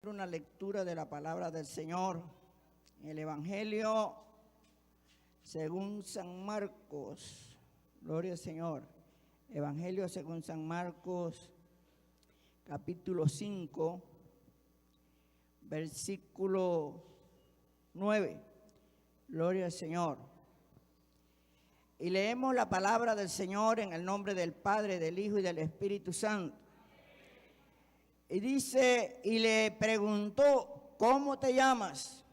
una lectura de la palabra del Señor en el Evangelio según San Marcos. Gloria al Señor. Evangelio según San Marcos, capítulo 5, versículo 9. Gloria al Señor. Y leemos la palabra del Señor en el nombre del Padre, del Hijo y del Espíritu Santo. Y dice, y le preguntó, ¿cómo te llamas?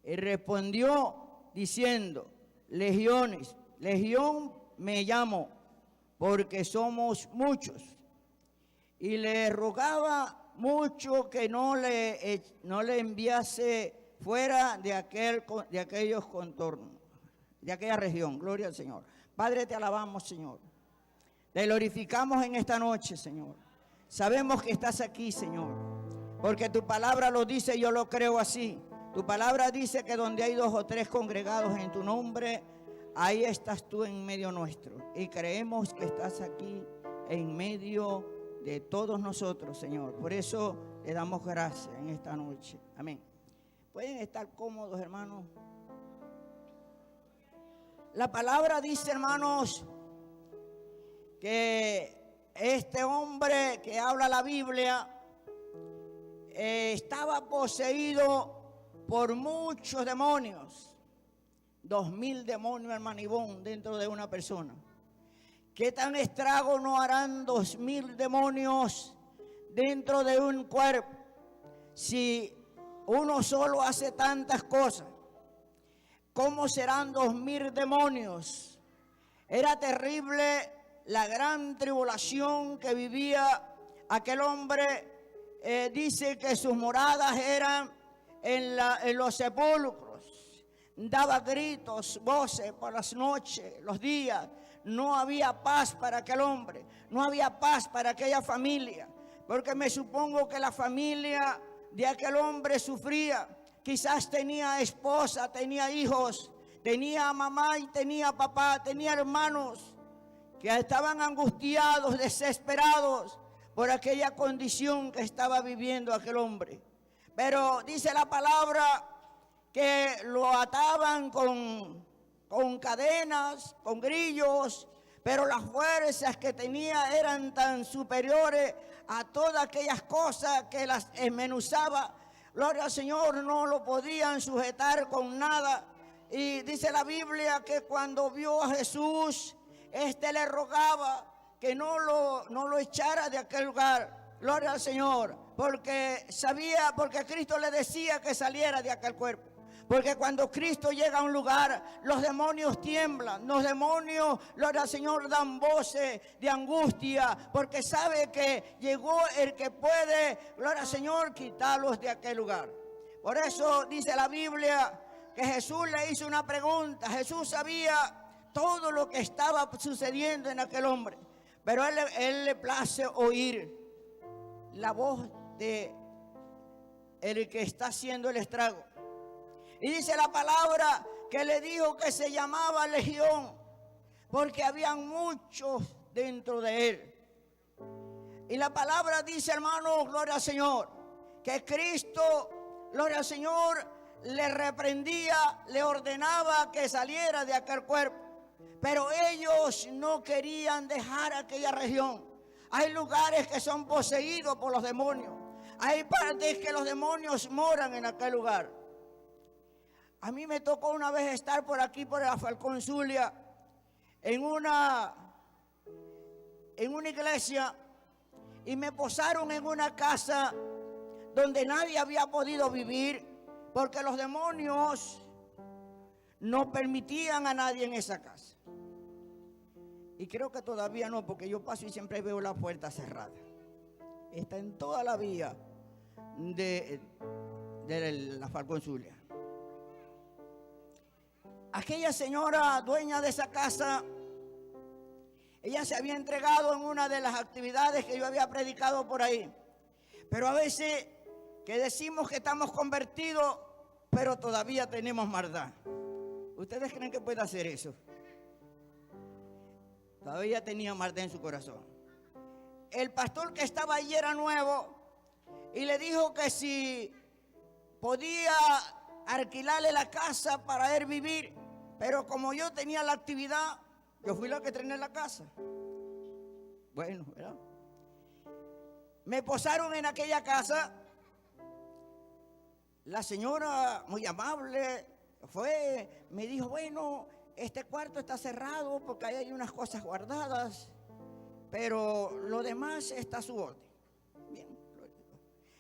Y respondió diciendo, Legiones, Legión me llamo, porque somos muchos. Y le rogaba mucho que no le enviase fuera de aquellos contornos, de aquella región. Gloria al Señor. Padre, te alabamos, Señor. Te glorificamos en esta noche, Señor. Sabemos que estás aquí, Señor, porque tu palabra lo dice y yo lo creo así. Tu palabra dice que donde hay 2 o 3 congregados en tu nombre, ahí estás tú en medio nuestro. Y creemos que estás aquí en medio de todos nosotros, Señor. Por eso le damos gracias en esta noche. Amén. ¿Pueden estar cómodos, hermanos? La palabra dice, hermanos, que este hombre que habla la Biblia estaba poseído por muchos demonios. 2000 demonios, hermano Ivón, dentro de una persona. ¿Qué tan estrago no harán 2000 demonios dentro de un cuerpo? Si uno solo hace tantas cosas, ¿cómo serán 2000 demonios? Era terrible la gran tribulación que vivía aquel hombre. Dice que sus moradas eran en los sepulcros. Daba gritos, voces por las noches, los días. No había paz para aquel hombre, no había paz para aquella familia, porque me supongo que la familia de aquel hombre sufría. Quizás tenía esposa, tenía hijos, tenía mamá y tenía papá, tenía hermanos que estaban angustiados, desesperados por aquella condición que estaba viviendo aquel hombre. Pero dice la palabra que lo ataban con cadenas, con grillos, pero las fuerzas que tenía eran tan superiores a todas aquellas cosas que las esmenuzaba. Gloria al Señor, no lo podían sujetar con nada. Y dice la Biblia que cuando vio a Jesús, le rogaba que no lo echara de aquel lugar. Gloria al Señor, porque Cristo le decía que saliera de aquel cuerpo. Porque cuando Cristo llega a un lugar, los demonios tiemblan, los demonios, gloria al Señor, dan voces de angustia, porque sabe que llegó el que puede, gloria al Señor, quitarlos de aquel lugar. Por eso dice la Biblia que Jesús le hizo una pregunta. Jesús sabía todo lo que estaba sucediendo en aquel hombre, pero él le place oír la voz de el que está haciendo el estrago. Y dice la palabra que le dijo que se llamaba Legión, porque habían muchos dentro de él. Y la palabra dice, hermano, gloria al Señor, que Cristo, gloria al Señor, le reprendía, le ordenaba que saliera de aquel cuerpo. Pero ellos no querían dejar aquella región. Hay lugares que son poseídos por los demonios. Hay partes que los demonios moran en aquel lugar. A mí me tocó una vez estar por aquí, por la Falcón Zulia, en una iglesia, y me posaron en una casa donde nadie había podido vivir, porque los demonios no permitían a nadie en esa casa. Y creo que todavía no, porque yo paso y siempre veo la puerta cerrada. Está en toda la vía de la Falcón Zulia. Aquella señora dueña de esa casa, ella se había entregado en una de las actividades que yo había predicado por ahí. Pero a veces que decimos que estamos convertidos, pero todavía tenemos maldad. ¿Ustedes creen que puede hacer eso? Todavía tenía maldad en su corazón. El pastor que estaba allí era nuevo y le dijo que si podía alquilarle la casa para él vivir, pero como yo tenía la actividad, yo fui la que estrené la casa. Bueno, ¿verdad? Me posaron en aquella casa. La señora, muy amable, me dijo, bueno, este cuarto está cerrado porque ahí hay unas cosas guardadas, pero lo demás está a su orden. Bien.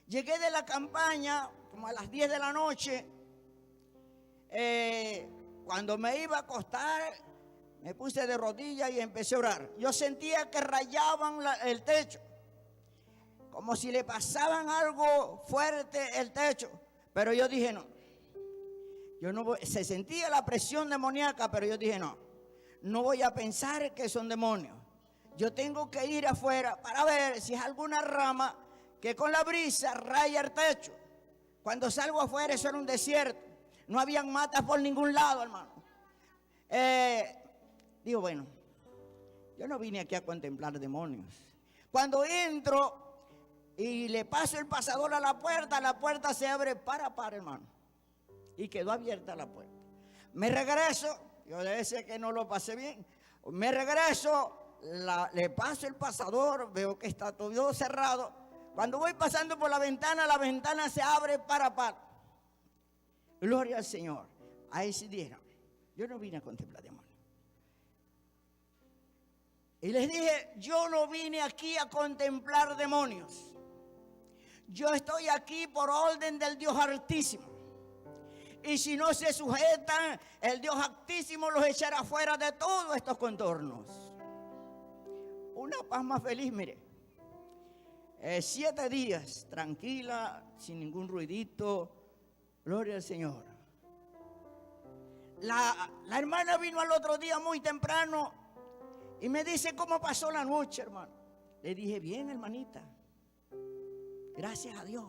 Llegué de la campaña como a las 10 de la noche. Cuando me iba a acostar, me puse de rodillas y empecé a orar. Yo sentía que rayaban el techo, como si le pasaban algo fuerte el techo. Pero yo dije no. Yo no voy, se sentía la presión demoníaca, pero yo dije no voy a pensar que son demonios. Yo tengo que ir afuera para ver si es alguna rama que con la brisa raya el techo. Cuando salgo afuera, eso era un desierto. No habían matas por ningún lado, hermano. Digo, bueno, yo no vine aquí a contemplar demonios. Cuando entro y le paso el pasador a la puerta se abre par, hermano. Y quedó abierta la puerta. Me regreso, yo debe ser que no lo pasé bien. Me regreso, le paso el pasador, veo que está todo cerrado. Cuando voy pasando por la ventana se abre par. Gloria al Señor. Ahí sí dijeron, yo no vine a contemplar demonios. Y les dije, yo no vine aquí a contemplar demonios. Yo estoy aquí por orden del Dios Altísimo. Y si no se sujetan, el Dios Altísimo los echará fuera de todos estos contornos. Una paz más feliz, mire. 7 días, tranquila, sin ningún ruidito. Gloria al Señor. La hermana vino al otro día muy temprano y me dice, ¿cómo pasó la noche, hermano? Le dije, bien, hermanita. Gracias a Dios.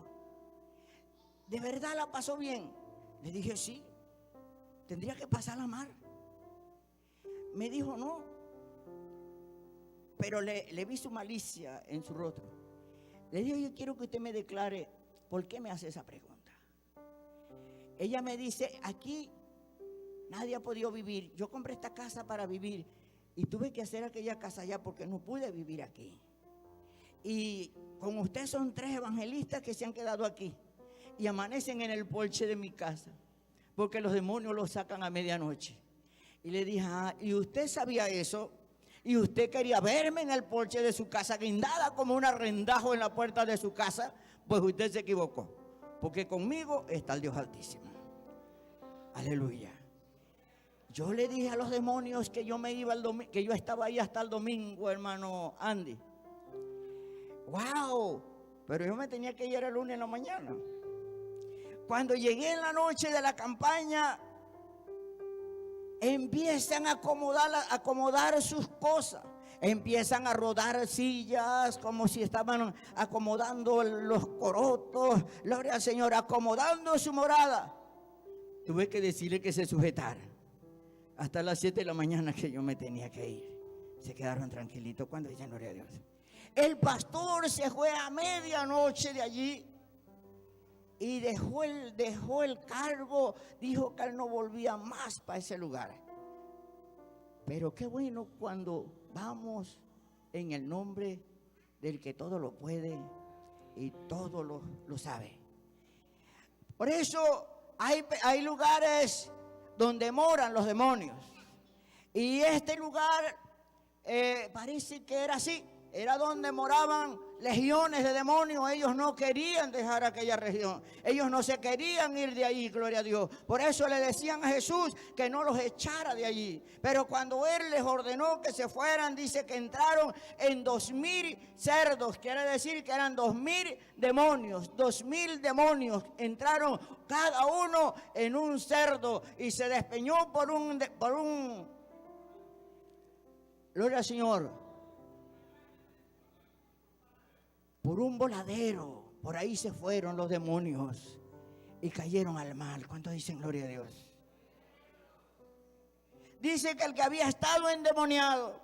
¿De verdad la pasó bien? Le dije, sí. Tendría que pasarla mal. Me dijo, no. Pero le vi su malicia en su rostro. Le dije, yo quiero que usted me declare por qué me hace esa pregunta. Ella me dice, aquí nadie ha podido vivir. Yo compré esta casa para vivir y tuve que hacer aquella casa allá porque no pude vivir aquí. Y con usted son 3 evangelistas que se han quedado aquí y amanecen en el porche de mi casa porque los demonios los sacan a medianoche. Y le dije, ¿y usted sabía eso? Y usted quería verme en el porche de su casa, guindada como un arrendajo en la puerta de su casa. Pues usted se equivocó, porque conmigo está el Dios Altísimo. Aleluya. Yo le dije a los demonios que yo me iba que yo estaba ahí hasta el domingo, hermano Andy. ¡Wow! Pero yo me tenía que ir el lunes en la mañana. Cuando llegué en la noche de la campaña, empiezan a acomodar sus cosas. Empiezan a rodar sillas como si estaban acomodando los corotos. Gloria al Señor, acomodando su morada. Tuve que decirle que se sujetara. Hasta las 7 de la mañana que yo me tenía que ir. Se quedaron tranquilitos cuando dicen gloria a Dios. El pastor se fue a medianoche de allí y dejó el cargo. Dijo que él no volvía más para ese lugar. Pero qué bueno cuando vamos en el nombre del que todo lo puede y todo lo sabe. Por eso hay lugares donde moran los demonios. Y este lugar parece que era así. Era donde moraban legiones de demonios. Ellos no querían dejar aquella región. Ellos no se querían ir de allí, gloria a Dios. Por eso le decían a Jesús que no los echara de allí. Pero cuando Él les ordenó que se fueran, dice que entraron en 2,000 cerdos. Quiere decir que eran 2,000 demonios. 2,000 demonios entraron cada uno en un cerdo y se despeñó por un gloria al Señor. Por un voladero, por ahí se fueron los demonios y cayeron al mar. ¿Cuántos dicen gloria a Dios? Dice que el que había estado endemoniado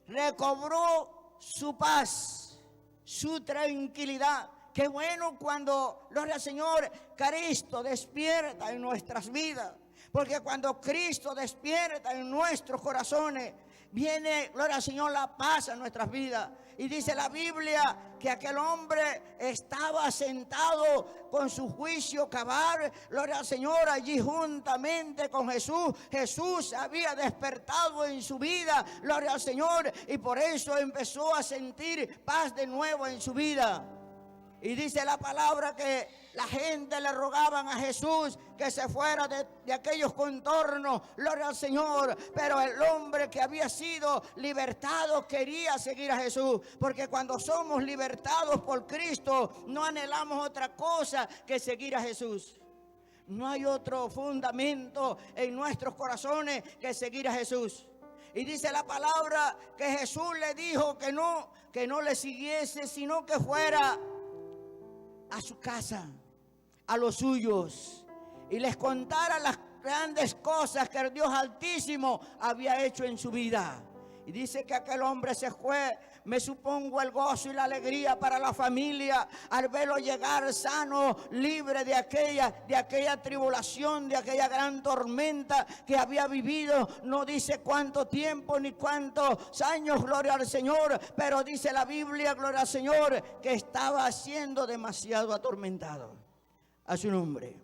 recobró su paz, su tranquilidad. Qué bueno cuando, gloria al Señor, Cristo despierta en nuestras vidas. Porque cuando Cristo despierta en nuestros corazones, viene, gloria al Señor, la paz en nuestras vidas. Y dice la Biblia que aquel hombre estaba sentado con su juicio cabal, gloria al Señor, allí juntamente con Jesús. Jesús había despertado en su vida, gloria al Señor, y por eso empezó a sentir paz de nuevo en su vida. Y dice la palabra que la gente le rogaban a Jesús que se fuera de aquellos contornos, gloria al Señor. Pero el hombre que había sido libertado quería seguir a Jesús. Porque cuando somos libertados por Cristo, no anhelamos otra cosa que seguir a Jesús. No hay otro fundamento en nuestros corazones que seguir a Jesús. Y dice la palabra que Jesús le dijo que no le siguiese, sino que fuera a su casa, a los suyos, y les contara las grandes cosas que el Dios Altísimo había hecho en su vida. Y dice que aquel hombre se fue. Me supongo el gozo y la alegría para la familia al verlo llegar sano, libre de aquella tribulación, de aquella gran tormenta que había vivido. No dice cuánto tiempo ni cuántos años, gloria al Señor, pero dice la Biblia, gloria al Señor, que estaba siendo demasiado atormentado. A su nombre.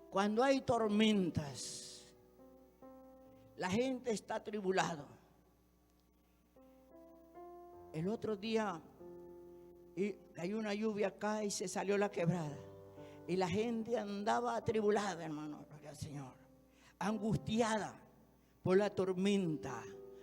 Cuando hay tormentas, la gente está atribulada. El otro día cayó una lluvia acá y se salió la quebrada. Y la gente andaba atribulada, hermano, gloria al Señor. Angustiada por la tormenta.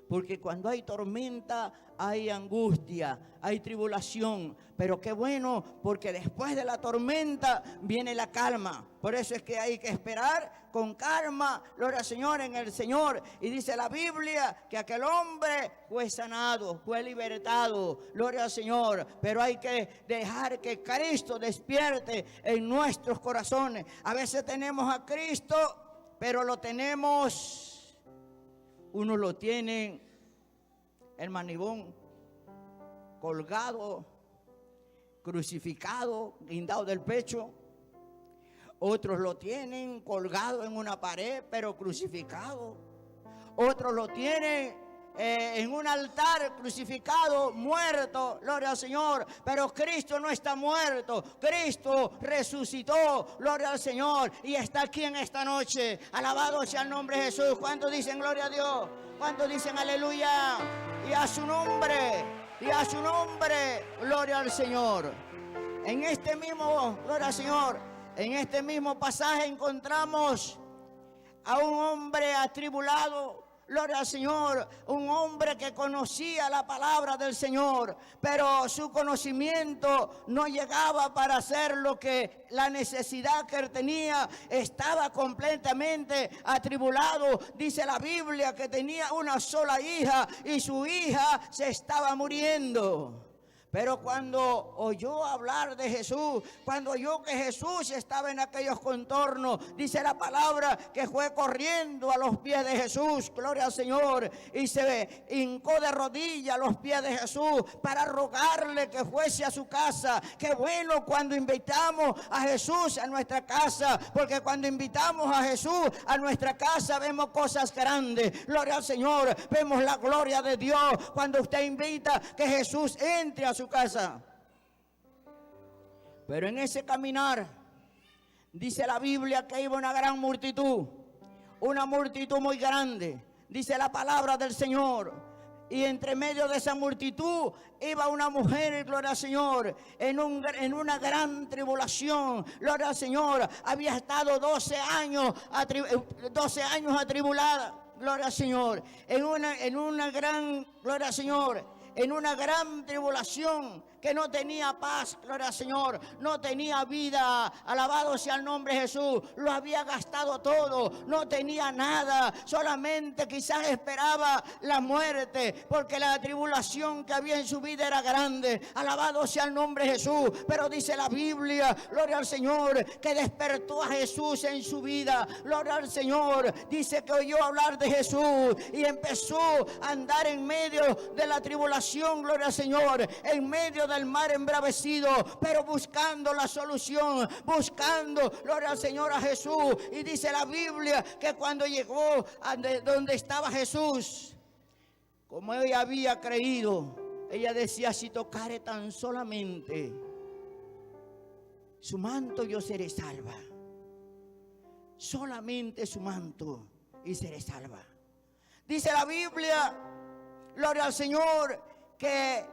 Porque cuando hay tormenta hay angustia, hay tribulación. Pero qué bueno, porque después de la tormenta viene la calma. Por eso es que hay que esperar con calma, gloria al Señor, en el Señor. Y dice la Biblia que aquel hombre fue sanado, fue libertado, gloria al Señor. Pero hay que dejar que Cristo despierte en nuestros corazones. A veces tenemos a Cristo, pero lo tenemos... Unos lo tienen, el manibón, colgado, crucificado, guindado del pecho. Otros lo tienen colgado en una pared, pero crucificado. Otros lo tienen en un altar crucificado, muerto, gloria al Señor. Pero Cristo no está muerto, Cristo resucitó, gloria al Señor, y está aquí en esta noche. Alabado sea el nombre de Jesús. ¿Cuántos dicen gloria a Dios? ¿Cuántos dicen aleluya? Y a su nombre, gloria al Señor. En este mismo, gloria al Señor, en este mismo pasaje encontramos a un hombre atribulado, gloria al Señor, un hombre que conocía la palabra del Señor, pero su conocimiento no llegaba para hacer lo que la necesidad que él tenía. Estaba completamente atribulado. Dice la Biblia que tenía una sola hija y su hija se estaba muriendo. Pero cuando oyó hablar de Jesús, cuando oyó que Jesús estaba en aquellos contornos, dice la palabra que fue corriendo a los pies de Jesús, gloria al Señor, y se hincó de rodillas a los pies de Jesús para rogarle que fuese a su casa. Qué bueno cuando invitamos a Jesús a nuestra casa, porque cuando invitamos a Jesús a nuestra casa vemos cosas grandes, gloria al Señor, vemos la gloria de Dios. Cuando usted invita que Jesús entre a su casa. Pero en ese caminar dice la Biblia que iba una gran multitud, una multitud muy grande, dice la palabra del Señor. Y entre medio de esa multitud iba una mujer, gloria al Señor, en una gran tribulación, gloria al Señor. Había estado 12 años atribulada, gloria al Señor, en una gran, gloria al Señor, en una gran tribulación que no tenía paz, gloria al Señor, no tenía vida, alabado sea el nombre de Jesús, lo había gastado todo, no tenía nada, solamente quizás esperaba la muerte, porque la tribulación que había en su vida era grande, alabado sea el nombre de Jesús. Pero dice la Biblia, gloria al Señor, que despertó a Jesús en su vida, gloria al Señor. Dice que oyó hablar de Jesús y empezó a andar en medio de la tribulación, gloria al Señor, en medio del mar embravecido, pero buscando la solución, buscando, gloria al Señor, a Jesús. Y dice la Biblia que cuando llegó a donde estaba Jesús, como ella había creído, ella decía: si tocare tan solamente su manto, yo seré salva. Solamente su manto y seré salva. Dice la Biblia, gloria al Señor, que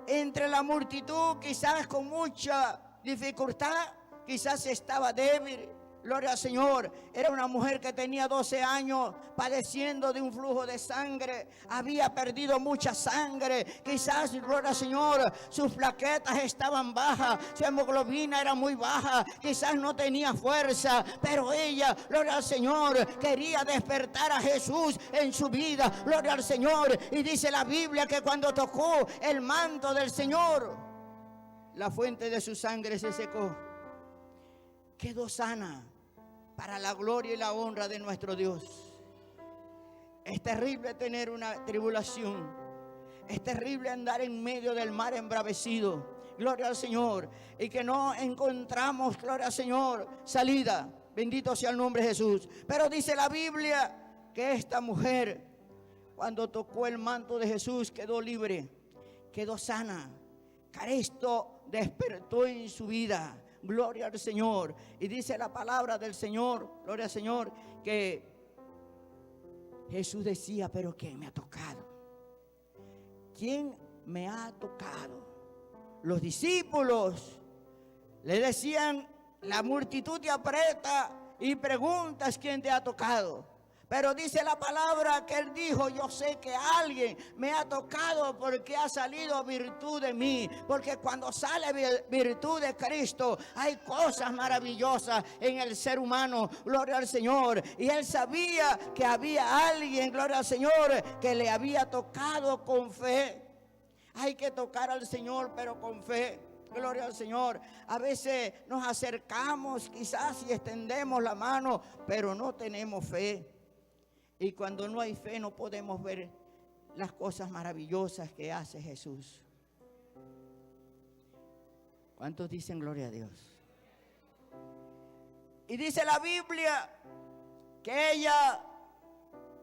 entre la multitud, quizás con mucha dificultad, quizás estaba débil. Gloria al Señor, era una mujer que tenía 12 años padeciendo de un flujo de sangre, había perdido mucha sangre, quizás, gloria al Señor, sus plaquetas estaban bajas, su hemoglobina era muy baja, quizás no tenía fuerza, pero ella, gloria al Señor, quería despertar a Jesús en su vida, gloria al Señor. Y dice la Biblia que cuando tocó el manto del Señor, la fuente de su sangre se secó, quedó sana, para la gloria y la honra de nuestro Dios. Es terrible tener una tribulación, es terrible andar en medio del mar embravecido, gloria al Señor, y que no encontramos, gloria al Señor, salida. Bendito sea el nombre de Jesús. Pero dice la Biblia que esta mujer, cuando tocó el manto de Jesús, quedó libre, quedó sana. Cristo despertó en su vida. Gloria al Señor. Y dice la palabra del Señor, gloria al Señor, que Jesús decía: pero ¿quién me ha tocado? ¿Quién me ha tocado? Los discípulos le decían: la multitud te aprieta y preguntas quién te ha tocado. Pero dice la palabra que él dijo: yo sé que alguien me ha tocado, porque ha salido virtud de mí. Porque cuando sale virtud de Cristo, hay cosas maravillosas en el ser humano, gloria al Señor. Y él sabía que había alguien, gloria al Señor, que le había tocado con fe. Hay que tocar al Señor, pero con fe. Gloria al Señor. A veces nos acercamos quizás y extendemos la mano, pero no tenemos fe. Y cuando no hay fe, no podemos ver las cosas maravillosas que hace Jesús. ¿Cuántos dicen gloria a Dios? Y dice la Biblia que ella,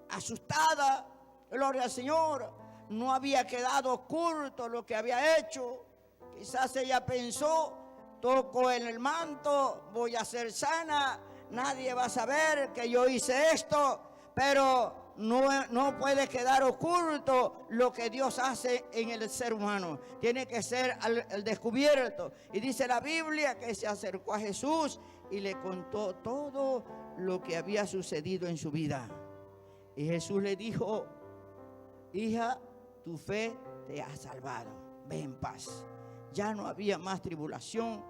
asustada, gloria al Señor, no había quedado oculto lo que había hecho. Quizás ella pensó: toco en el manto, voy a ser sana, nadie va a saber que yo hice esto. Pero no puede quedar oculto lo que Dios hace en el ser humano. Tiene que ser al descubierto. Y dice la Biblia que se acercó a Jesús y le contó todo lo que había sucedido en su vida. Y Jesús le dijo: hija, tu fe te ha salvado. Ve en paz. Ya no había más tribulación.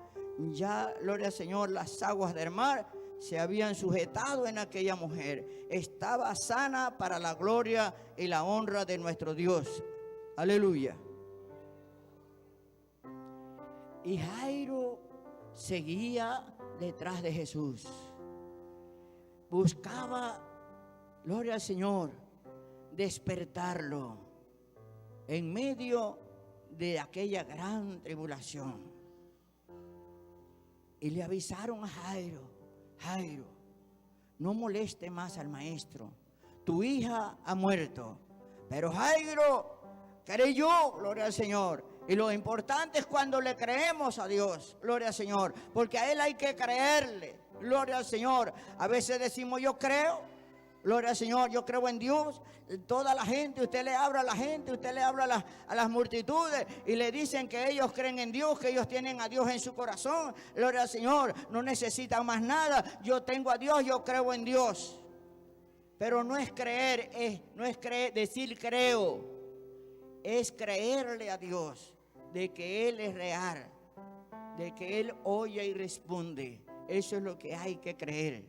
Ya, gloria al Señor, las aguas del mar se habían sujetado en aquella mujer. Estaba sana para la gloria y la honra de nuestro Dios. Aleluya. Y Jairo seguía detrás de Jesús. Buscaba, gloria al Señor, despertarlo en medio de aquella gran tribulación. Y le avisaron a Jairo: Jairo, no moleste más al maestro, tu hija ha muerto. Pero Jairo creyó, gloria al Señor. Y lo importante es cuando le creemos a Dios, gloria al Señor, porque a Él hay que creerle, gloria al Señor. A veces decimos: yo creo, gloria al Señor, yo creo en Dios. Toda la gente, usted le habla a la gente, usted le habla a las multitudes y le dicen que ellos creen en Dios, que ellos tienen a Dios en su corazón. Gloria al Señor, no necesitan más nada. Yo tengo a Dios, yo creo en Dios. Pero no es creer, no es creer, decir creo, es creerle a Dios. de que Él es real, de que Él oye y responde. Eso es lo que hay que creer.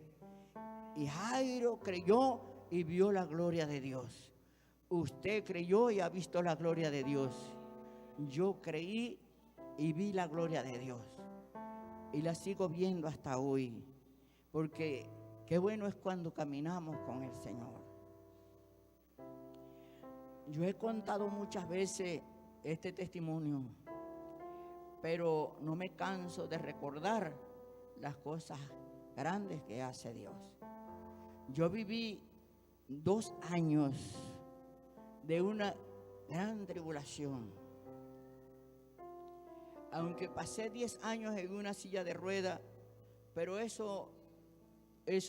Y Jairo creyó y vio la gloria de Dios. Usted creyó y ha visto la gloria de Dios. Yo creí y vi la gloria de Dios. Y la sigo viendo hasta hoy. Porque qué bueno es cuando caminamos con el Señor. Yo he contado muchas veces este testimonio, pero no me canso de recordar las cosas grandes que hace Dios. Yo viví 2 años de una gran tribulación. Aunque pasé 10 años en una silla de ruedas, pero eso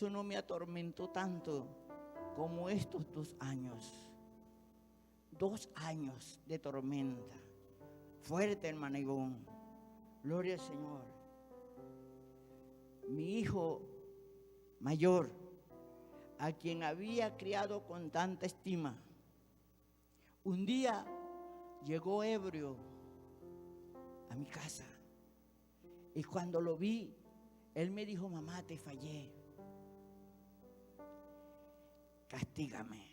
no me atormentó tanto como estos 2 años. 2 años de tormenta. Fuerte, hermana Ivonne. Gloria al Señor. Mi hijo mayor, a quien había criado con tanta estima, un día llegó ebrio a mi casa. Y cuando lo vi, él me dijo: mamá, te fallé. Castígame.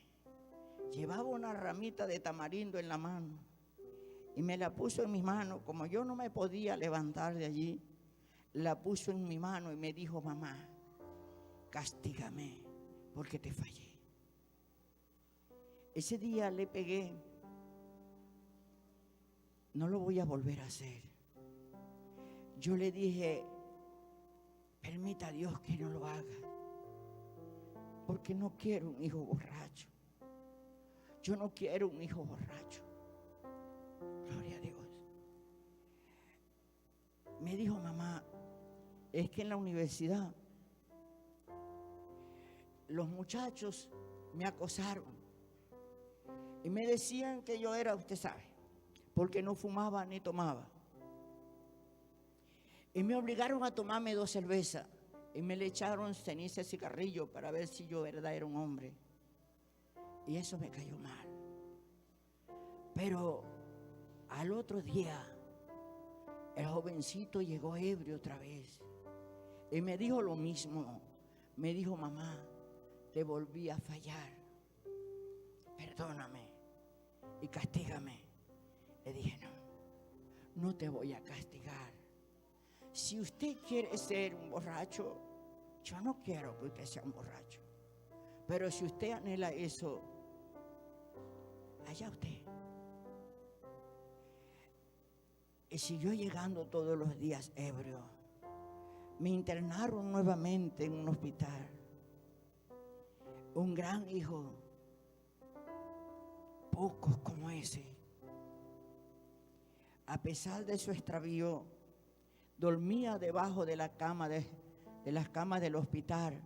Llevaba una ramita de tamarindo en la mano y me la puso en mi mano. Como yo no me podía levantar de allí, la puso en mi mano y me dijo: mamá, castígame porque te fallé. Ese día le pegué. No lo voy a volver a hacer. Yo le dije: permita a Dios que no lo haga, porque no quiero un hijo borracho. Yo no quiero un hijo borracho. Gloria a Dios. Me dijo: mamá, es que en la universidad los muchachos me acosaron y me decían que yo era, usted sabe, porque no fumaba ni tomaba. Y me obligaron a tomarme 2 cervezas y me le echaron ceniza de cigarrillo para ver si yo verdad era un hombre. Y eso me cayó mal. Pero al otro día, el jovencito llegó ebrio otra vez y me dijo lo mismo. Me dijo: mamá, te volví a fallar. Perdóname y castígame. Le dije: no te voy a castigar. Si usted quiere ser un borracho, yo no quiero que usted sea un borracho. Pero si usted anhela eso, allá usted. Y siguió llegando todos los días ebrio. Me internaron nuevamente en un hospital. Un gran hijo, pocos como ese, a pesar de su extravío, dormía debajo de la cama de las camas del hospital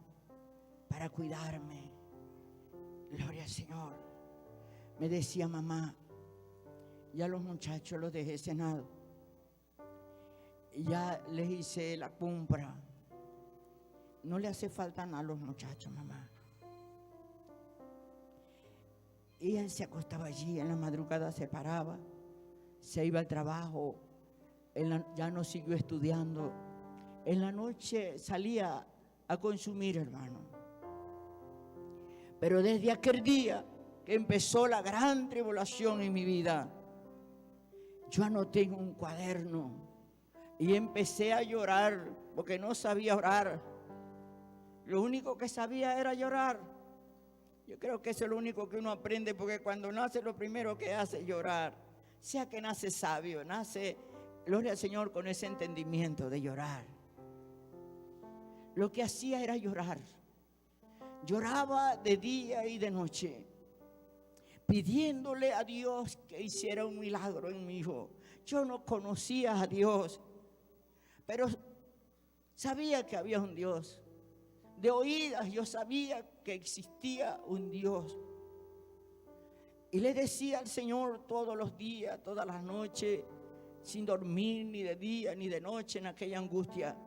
para cuidarme. Gloria al Señor. Me decía: mamá, ya los muchachos los dejé cenados, ya les hice la compra, no le hace falta nada a los muchachos, mamá. Y él se acostaba allí, en la madrugada se paraba, se iba al trabajo, ya no siguió estudiando. En la noche salía a consumir, hermano. Pero desde aquel día que empezó la gran tribulación en mi vida, yo anoté en un cuaderno y empecé a llorar porque no sabía orar. Lo único que sabía era llorar. Yo creo que eso es lo único que uno aprende, porque cuando nace lo primero que hace es llorar. Sea que nace sabio, nace, gloria al Señor, con ese entendimiento de llorar. Lo que hacía era llorar. Lloraba de día y de noche, pidiéndole a Dios que hiciera un milagro en mi hijo. Yo no conocía a Dios, pero sabía que había un Dios. De oídas yo sabía que existía un Dios. Y le decía al Señor todos los días, todas las noches, sin dormir ni de día ni de noche, en aquella angustia,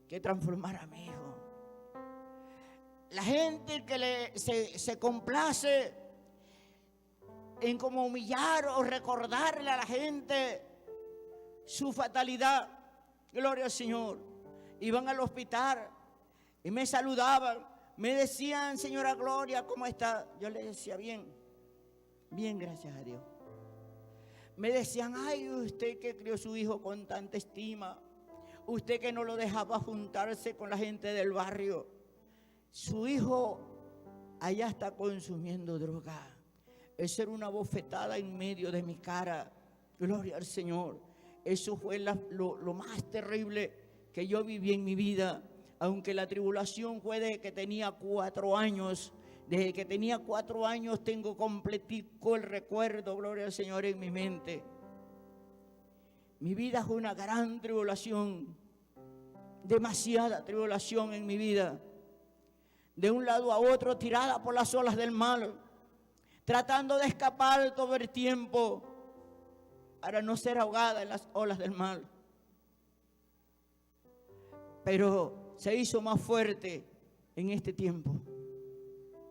que transformara a mi hijo. La gente que se complace en como humillar o recordarle a la gente su fatalidad. Gloria al Señor. Iban al hospital y me saludaban, me decían: señora Gloria, ¿cómo está? Yo le decía: bien, bien, gracias a Dios. Me decían: ay, usted que crió a su hijo con tanta estima, usted que no lo dejaba juntarse con la gente del barrio, su hijo allá está consumiendo droga. Eso era una bofetada en medio de mi cara. Gloria al Señor. Eso fue lo más terrible que yo viví en mi vida. Aunque la tribulación fue desde que tenía 4 años. Desde que tenía 4 años tengo completico el recuerdo, gloria al Señor, en mi mente. Mi vida fue una gran tribulación. Demasiada tribulación en mi vida. De un lado a otro, tirada por las olas del mal, tratando de escapar todo el tiempo para no ser ahogada en las olas del mal. Pero se hizo más fuerte en este tiempo.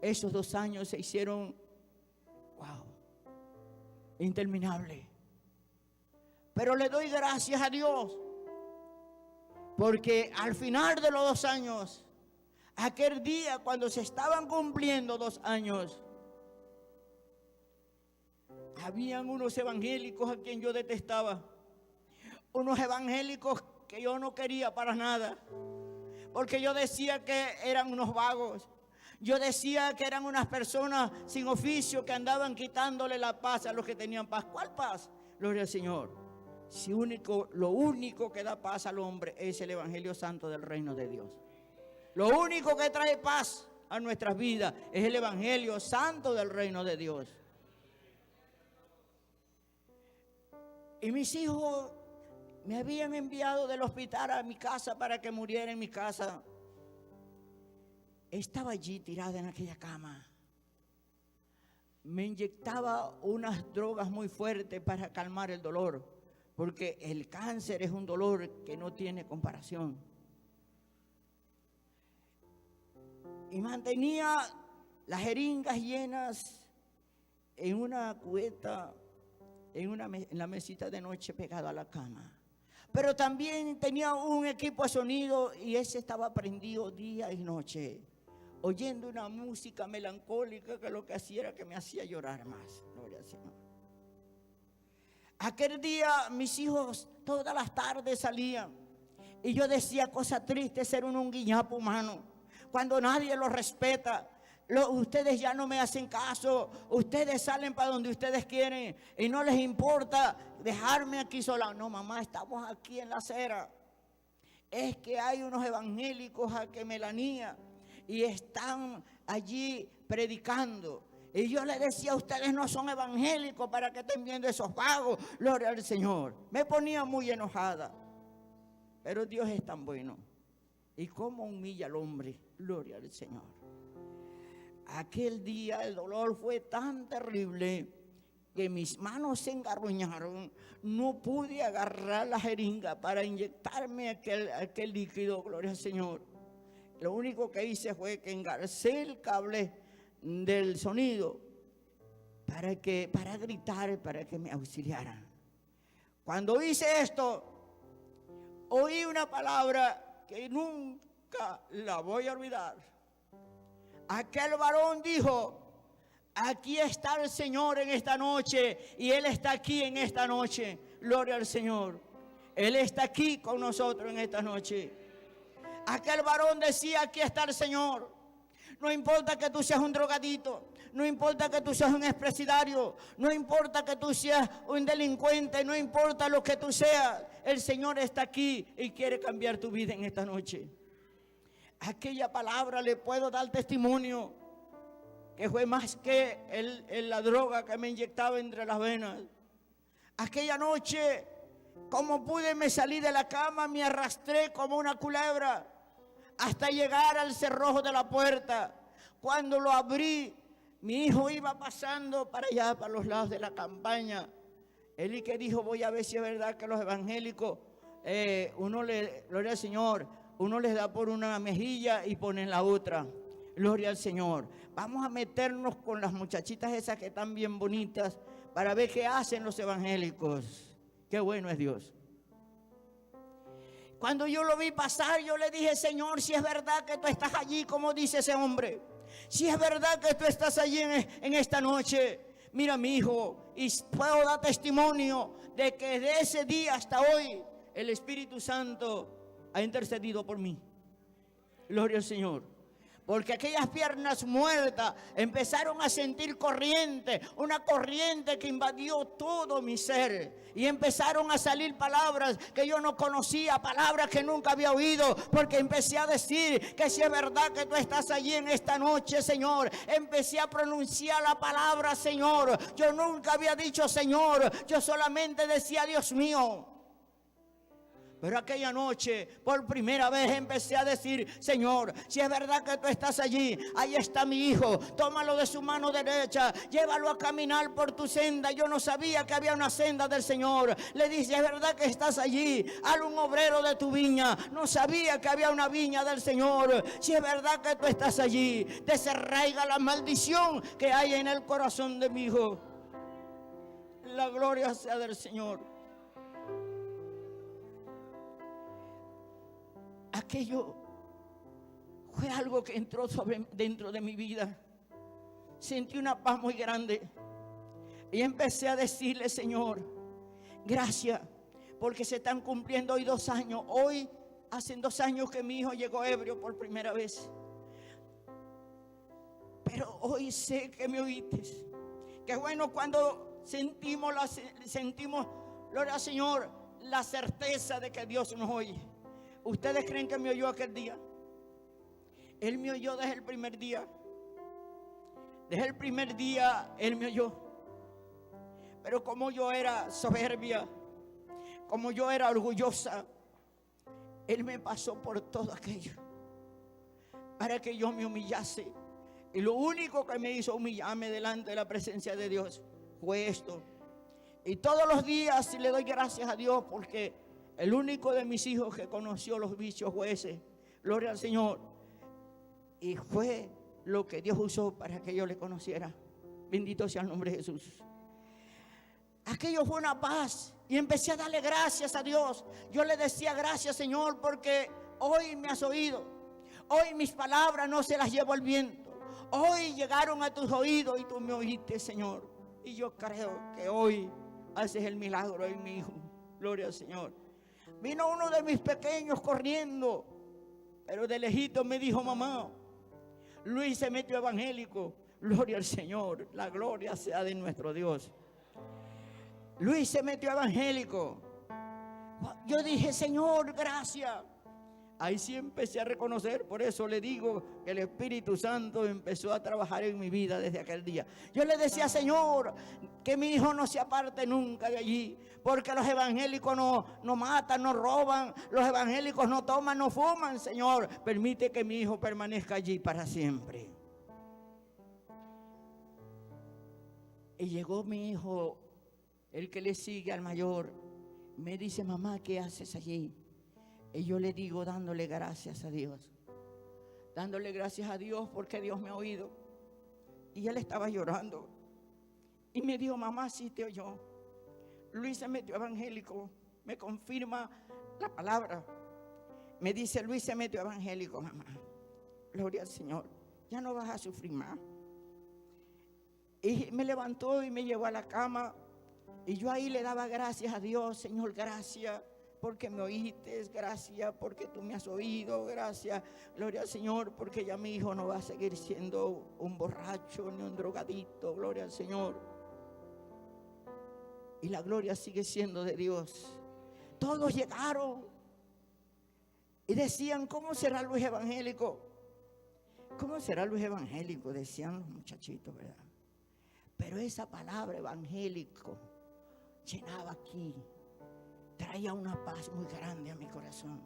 Esos 2 años se hicieron, wow, interminables. Pero le doy gracias a Dios, porque al final de los 2 años, aquel día cuando se estaban cumpliendo 2 años, habían unos evangélicos a quien yo detestaba. Unos evangélicos que yo no quería para nada, porque yo decía que eran unos vagos. Yo decía que eran unas personas sin oficio que andaban quitándole la paz a los que tenían paz. ¿Cuál paz? Gloria al Señor. Si lo único que da paz al hombre es el Evangelio Santo del Reino de Dios. Lo único que trae paz a nuestras vidas es el Evangelio Santo del Reino de Dios. Y mis hijos me habían enviado del hospital a mi casa para que muriera en mi casa. Estaba allí tirada en aquella cama. Me inyectaba unas drogas muy fuertes para calmar el dolor, porque el cáncer es un dolor que no tiene comparación. Y mantenía las jeringas llenas en una cubeta, en la mesita de noche pegada a la cama. Pero también tenía un equipo de sonido y ese estaba prendido día y noche, oyendo una música melancólica que lo que hacía era que me hacía llorar más. Gloria al Señor. Aquel día mis hijos todas las tardes salían y yo decía: cosa triste ser un guiñapo humano, cuando nadie los respeta. Ustedes ya no me hacen caso, ustedes salen para donde ustedes quieren y no les importa dejarme aquí sola. No, mamá, estamos aquí en la acera. Es que hay unos evangélicos a que Melanía y están allí predicando. Y yo les decía: ustedes no son evangélicos para que estén viendo esos vagos. Gloria al Señor. Me ponía muy enojada. Pero Dios es tan bueno. Y cómo humilla al hombre. Gloria al Señor. Aquel día el dolor fue tan terrible que mis manos se engarruñaron. No pude agarrar la jeringa para inyectarme aquel líquido. Gloria al Señor. Lo único que hice fue que engarcé el cable del sonido para gritar, para que me auxiliaran. Cuando hice esto, oí una palabra que nunca la voy a olvidar. Aquel varón dijo: aquí está el Señor en esta noche, y Él está aquí en esta noche. Gloria al Señor. Él está aquí con nosotros en esta noche. Aquel varón decía: aquí está el Señor. No importa que tú seas un drogadito, no importa que tú seas un expresidario, no importa que tú seas un delincuente, no importa lo que tú seas, el Señor está aquí y quiere cambiar tu vida en esta noche. Aquella palabra le puedo dar testimonio que fue más que la droga que me inyectaba entre las venas. Aquella noche, como pude, me salí de la cama, me arrastré como una culebra hasta llegar al cerrojo de la puerta. Cuando lo abrí, mi hijo iba pasando para allá, para los lados de la campaña. Él y que dijo: voy a ver si es verdad que los evangélicos, gloria al Señor, uno les da por una mejilla y ponen la otra. Gloria al Señor. Vamos a meternos con las muchachitas esas que están bien bonitas para ver qué hacen los evangélicos. Qué bueno es Dios. Cuando yo lo vi pasar, yo le dije: Señor, si es verdad que tú estás allí, como dice ese hombre, si es verdad que tú estás allí en esta noche, mira mi hijo, y puedo dar testimonio de que de ese día hasta hoy el Espíritu Santo ha intercedido por mí. Gloria al Señor. Porque aquellas piernas muertas empezaron a sentir corriente, una corriente que invadió todo mi ser. Y empezaron a salir palabras que yo no conocía, palabras que nunca había oído. Porque empecé a decir que si es verdad que tú estás allí en esta noche, Señor. Empecé a pronunciar la palabra Señor. Yo nunca había dicho Señor, yo solamente decía Dios mío. Pero aquella noche, por primera vez, empecé a decir: Señor, si es verdad que tú estás allí, ahí está mi hijo, tómalo de su mano derecha, llévalo a caminar por tu senda. Yo no sabía que había una senda del Señor. Le dije: es verdad que estás allí, hazlo un obrero de tu viña. No sabía que había una viña del Señor. Si es verdad que tú estás allí, desarraiga la maldición que hay en el corazón de mi hijo. La gloria sea del Señor. Aquello fue algo que entró dentro de mi vida. Sentí una paz muy grande y empecé a decirle: Señor, gracias, porque se están cumpliendo hoy 2 años. Hoy hacen 2 años que mi hijo llegó ebrio por primera vez. Pero hoy sé que me oíste. Qué bueno cuando sentimos, gloria al Señor, la certeza de que Dios nos oye. ¿Ustedes creen que me oyó aquel día? Él me oyó desde el primer día. Desde el primer día Él me oyó. Pero como yo era soberbia, como yo era orgullosa, Él me pasó por todo aquello para que yo me humillase. Y lo único que me hizo humillarme delante de la presencia de Dios fue esto. Y todos los días le doy gracias a Dios, porque el único de mis hijos que conoció los vicios fue ese. Gloria al Señor. Y fue lo que Dios usó para que yo le conociera. Bendito sea el nombre de Jesús. Aquello fue una paz. Y empecé a darle gracias a Dios. Yo le decía: gracias, Señor, porque hoy me has oído. Hoy mis palabras no se las llevo al viento. Hoy llegaron a tus oídos y tú me oíste, Señor. Y yo creo que hoy haces el milagro en mi hijo. Gloria al Señor. Vino uno de mis pequeños corriendo, pero de lejito me dijo: mamá, Luis se metió evangélico. Gloria al Señor, la gloria sea de nuestro Dios. Luis se metió evangélico. Yo dije: Señor, gracias. Ahí sí empecé a reconocer. Por eso le digo que el Espíritu Santo empezó a trabajar en mi vida desde aquel día. Yo le decía: Señor, que mi hijo no se aparte nunca de allí, porque los evangélicos no matan, no roban, los evangélicos no toman, no fuman. Señor, permite que mi hijo permanezca allí para siempre. Y llegó mi hijo, el que le sigue al mayor, me dice: mamá, ¿qué haces allí? Y yo le digo, dándole gracias a Dios. Dándole gracias a Dios porque Dios me ha oído. Y él estaba llorando. Y me dijo: mamá, sí te oyó. Luis se metió evangélico. Me confirma la palabra. Me dice: Luis se metió evangélico, mamá. Gloria al Señor. Ya no vas a sufrir más. Y me levantó y me llevó a la cama. Y yo ahí le daba gracias a Dios: Señor, gracias porque me oíste, gracias porque tú me has oído, gracias, gloria al Señor, porque ya mi hijo no va a seguir siendo un borracho ni un drogadito, gloria al Señor. Y la gloria sigue siendo de Dios. Todos llegaron y decían: ¿cómo será Luis evangélico? ¿Cómo será Luis evangélico? Decían los muchachitos, ¿verdad? Pero esa palabra evangélico llenaba aquí. Traía una paz muy grande a mi corazón.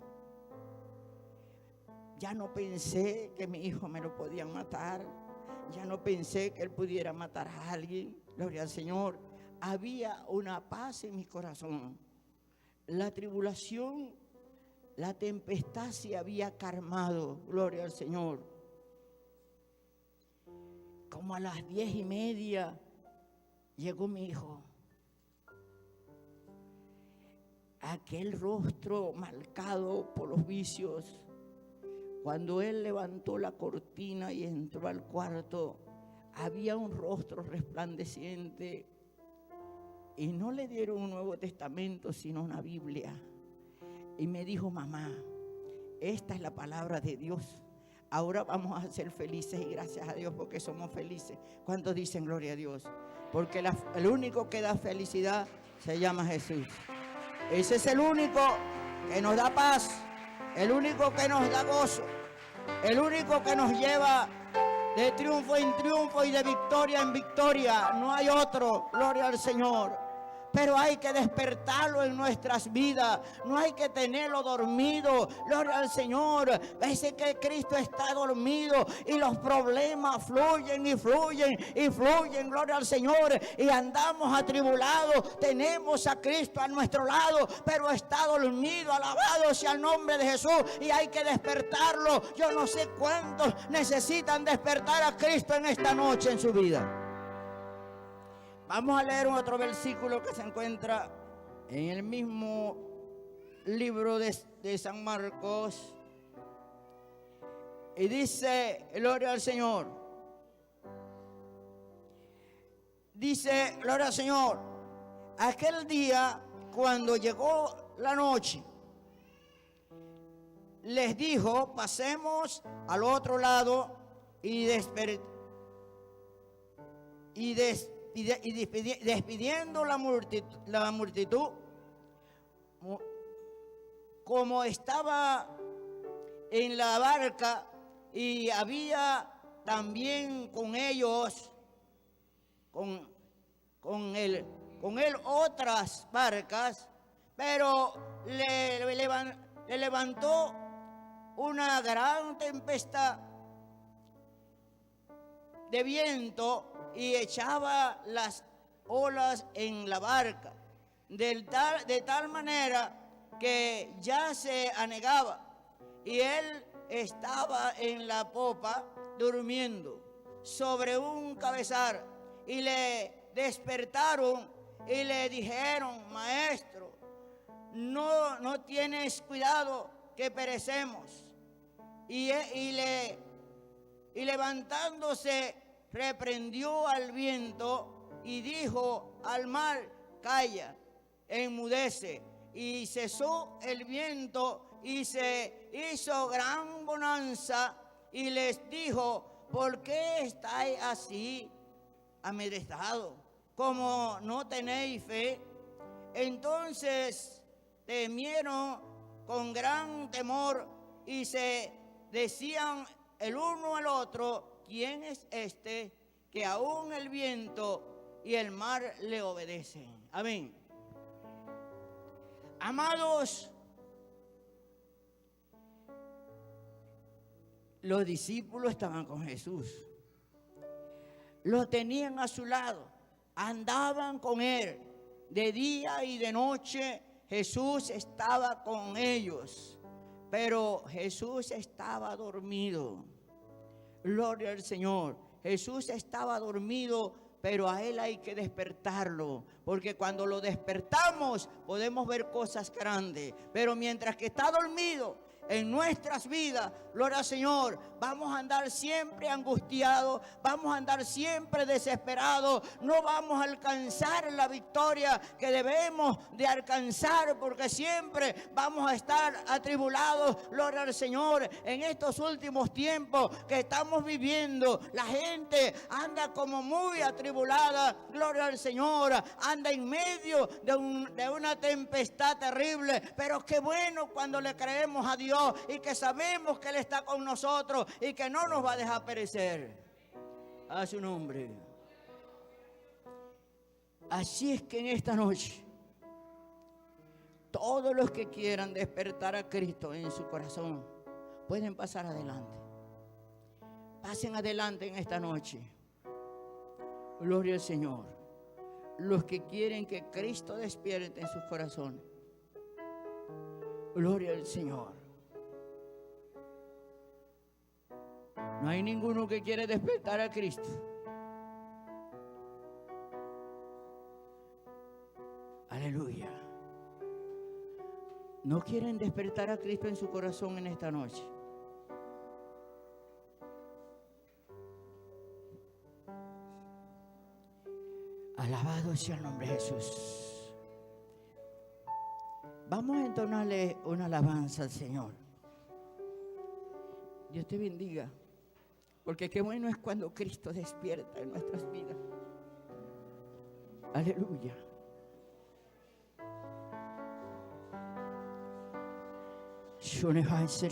Ya no pensé que mi hijo me lo podían matar. Ya no pensé que él pudiera matar a alguien. Gloria al Señor. Había una paz en mi corazón. La tribulación, la tempestad se había calmado. Gloria al Señor. como a las 10:30 llegó mi hijo. Aquel rostro marcado por los vicios. Cuando él levantó la cortina y entró al cuarto, había un rostro resplandeciente. Y no le dieron un Nuevo Testamento, sino una Biblia. Y me dijo: mamá, esta es la palabra de Dios. Ahora vamos a ser felices, y gracias a Dios porque somos felices. ¿Cuántos dicen gloria a Dios? Porque el único que da felicidad se llama Jesús. Ese es el único que nos da paz, el único que nos da gozo, el único que nos lleva de triunfo en triunfo y de victoria en victoria. No hay otro, gloria al Señor. Pero hay que despertarlo en nuestras vidas. No hay que tenerlo dormido. Gloria al Señor. Parece que Cristo está dormido y los problemas fluyen y fluyen y fluyen. Gloria al Señor. Y andamos atribulados. Tenemos a Cristo a nuestro lado, pero está dormido. Alabado sea el nombre de Jesús. Y hay que despertarlo. Yo no sé cuántos necesitan despertar a Cristo en esta noche en su vida. Vamos a leer otro versículo que se encuentra en el mismo libro de San Marcos. Y dice, gloria al Señor. Dice, gloria al Señor. Aquel día, cuando llegó la noche, les dijo: pasemos al otro lado. Y despidiendo la multitud, como estaba en la barca, y había también con ellos, con él otras barcas, pero le levantó una gran tempestad de viento y echaba las olas en la barca, de tal manera que ya se anegaba, y él estaba en la popa durmiendo sobre un cabezal. Y le despertaron y le dijeron: maestro, no tienes cuidado que perecemos. Y levantándose, reprendió al viento y dijo al mar: calla, enmudece. Y cesó el viento y se hizo gran bonanza. Y les dijo: ¿por qué estáis así amedrentados? ¿Como no tenéis fe? Entonces temieron con gran temor y se decían el uno al otro: ¿quién es este que aún el viento y el mar le obedecen? Amén. Amados, los discípulos estaban con Jesús. Lo tenían a su lado, andaban con él. De día y de noche Jesús estaba con ellos. Pero Jesús estaba dormido. Gloria al Señor. Jesús estaba dormido, pero a él hay que despertarlo, porque cuando lo despertamos podemos ver cosas grandes. Pero mientras que está dormido en nuestras vidas, gloria al Señor, vamos a andar siempre angustiados, vamos a andar siempre desesperados, no vamos a alcanzar la victoria que debemos de alcanzar, porque siempre vamos a estar atribulados. Gloria al Señor. En estos últimos tiempos que estamos viviendo, la gente anda como muy atribulada. Gloria al Señor. Anda en medio de una tempestad terrible, pero qué bueno cuando le creemos a Dios y que sabemos que Él está con nosotros y que no nos va a dejar perecer. A su nombre. Así es que en esta noche, todos los que quieran despertar a Cristo en su corazón pueden pasar adelante. Pasen adelante en esta noche. Gloria al Señor. Los que quieren que Cristo despierte en sus corazones. Gloria al Señor. No hay ninguno que quiere despertar a Cristo. no quieren despertar a Cristo en su corazón en esta noche. Alabado sea el nombre de Jesús. Vamos a entonarle una alabanza al Señor. Dios te bendiga. Porque qué bueno es cuando Cristo despierta en nuestras vidas. Aleluya. Schöne Heißer